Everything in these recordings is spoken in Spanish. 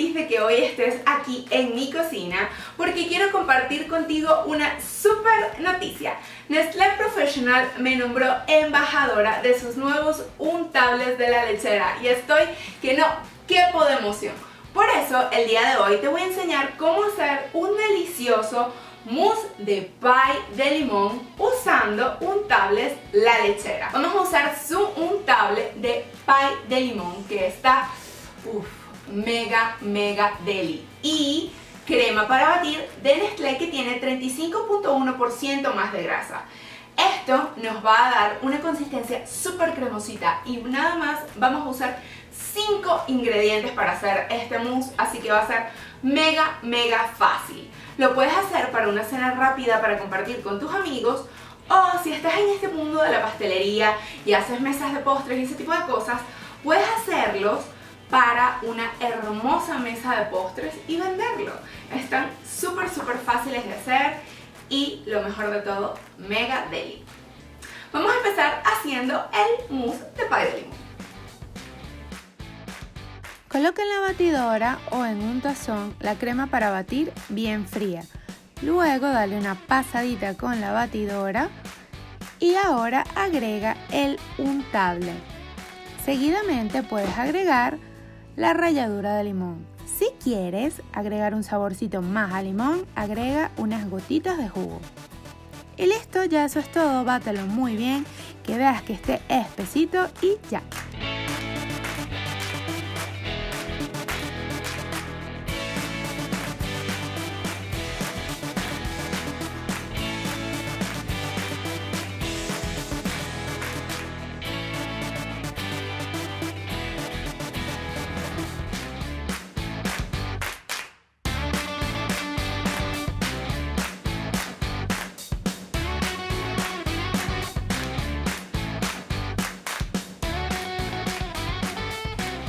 feliz de que hoy estés aquí en mi cocina porque quiero compartir contigo una super noticia. Nestlé Professional me nombró embajadora de sus nuevos untables de la lechera y estoy que no quepo de emoción. Por eso el día de hoy te voy a enseñar cómo hacer un delicioso mousse de pie de limón usando untables la lechera. Vamos a usar su untable de pie de limón que está mega deli, y crema para batir de Nestlé que tiene 35.1% más de grasa. Esto nos va a dar una consistencia súper cremosita y nada más vamos a usar 5 ingredientes para hacer este mousse, así que va a ser mega fácil. Lo puedes hacer para una cena rápida para compartir con tus amigos, o si estás en este mundo de la pastelería y haces mesas de postres y ese tipo de cosas, puedes hacerlos para una hermosa mesa de postres y venderlo. Están súper fáciles de hacer y lo mejor de todo, mega deli. Vamos a empezar haciendo el mousse de pie de limón. Coloca en la batidora o en un tazón la crema para batir bien fría. Luego dale una pasadita con la batidora y ahora agrega el untable. Seguidamente puedes agregar la ralladura de limón. Si quieres agregar un saborcito más a limón, agrega unas gotitas de jugo. Y listo, ya eso es todo. Bátelo muy bien, que veas que esté espesito y ya.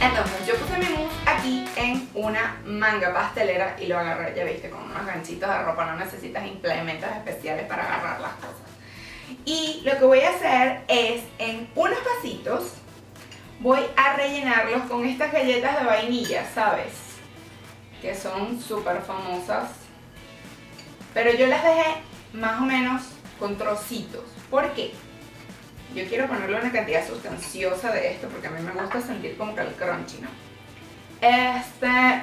Entonces yo puse mi mousse aquí en una manga pastelera y lo agarré, ya viste, con unos ganchitos de ropa. No necesitas implementos especiales para agarrar las cosas. Y lo que voy a hacer es, en unos vasitos, voy a rellenarlos con estas galletas de vainilla, ¿sabes? Que son súper famosas. Pero yo las dejé más o menos con trocitos. ¿Por qué? Yo quiero ponerle una cantidad sustanciosa de esto porque a mí me gusta sentir como que el crunchy, ¿no?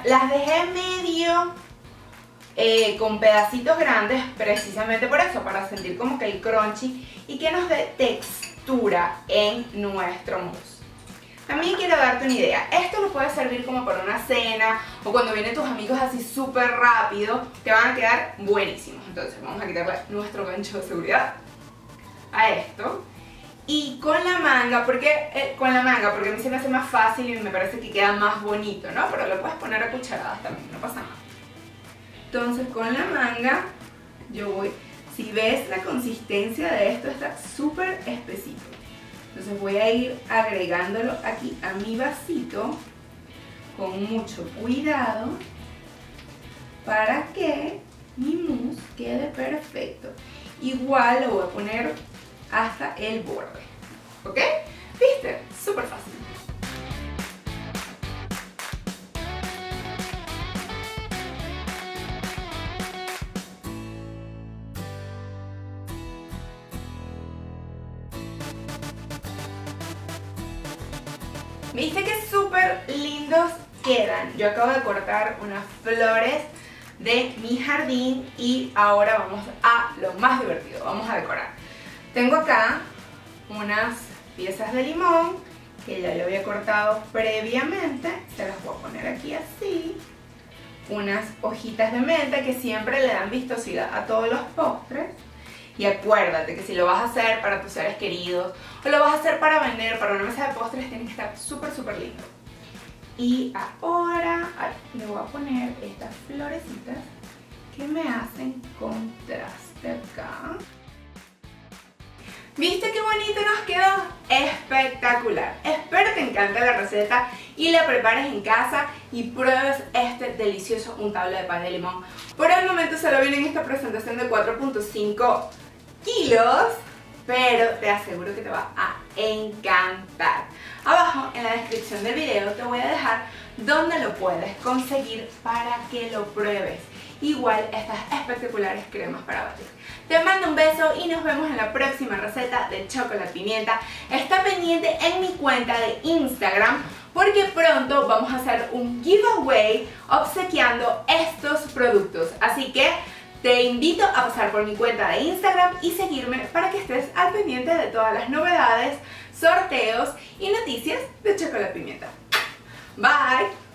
Las dejé medio con pedacitos grandes precisamente por eso, para sentir como que el crunchy y que nos dé textura en nuestro mousse. También quiero darte una idea, esto lo puedes servir como para una cena o cuando vienen tus amigos así súper rápido, te van a quedar buenísimos. Entonces vamos a quitarle nuestro gancho de seguridad a esto. Y con la manga, porque a mí se me hace más fácil y me parece que queda más bonito, ¿no? Pero lo puedes poner a cucharadas también, no pasa nada. Entonces con la manga yo voy, si ves la consistencia de esto está súper espesito. Entonces voy a ir agregándolo aquí a mi vasito con mucho cuidado para que mi mousse quede perfecto. Igual lo voy a poner hasta el borde, ¿ok? ¿Viste? Súper fácil. ¿Viste que súper lindos quedan? Yo acabo de cortar unas flores de mi jardín y ahora vamos a lo más divertido, vamos a decorar. Tengo acá unas piezas de limón que ya yo había cortado previamente, se las voy a poner aquí así. Unas hojitas de menta que siempre le dan vistosidad a todos los postres. Y acuérdate que si lo vas a hacer para tus seres queridos o lo vas a hacer para vender, para una mesa de postres, tiene que estar súper lindo. Y ahora le voy a poner estas florecitas que me hacen contraste acá. ¿Viste qué bonito nos quedó? Espectacular. Espero te encante la receta y la prepares en casa y pruebes este delicioso untable de pie de limón. Por el momento solo viene en esta presentación de 4.5 kilos, pero te aseguro que te va a encantar. Abajo en la descripción del video te voy a dejar dónde lo puedes conseguir para que lo pruebes. Igual estas espectaculares cremas para batir. Te mando un beso y nos vemos en la próxima receta de chocolate pimienta. Está pendiente en mi cuenta de Instagram porque pronto vamos a hacer un giveaway obsequiando estos productos. Así que te invito a pasar por mi cuenta de Instagram y seguirme para que estés al pendiente de todas las novedades, sorteos y noticias de chocolate pimienta. Bye.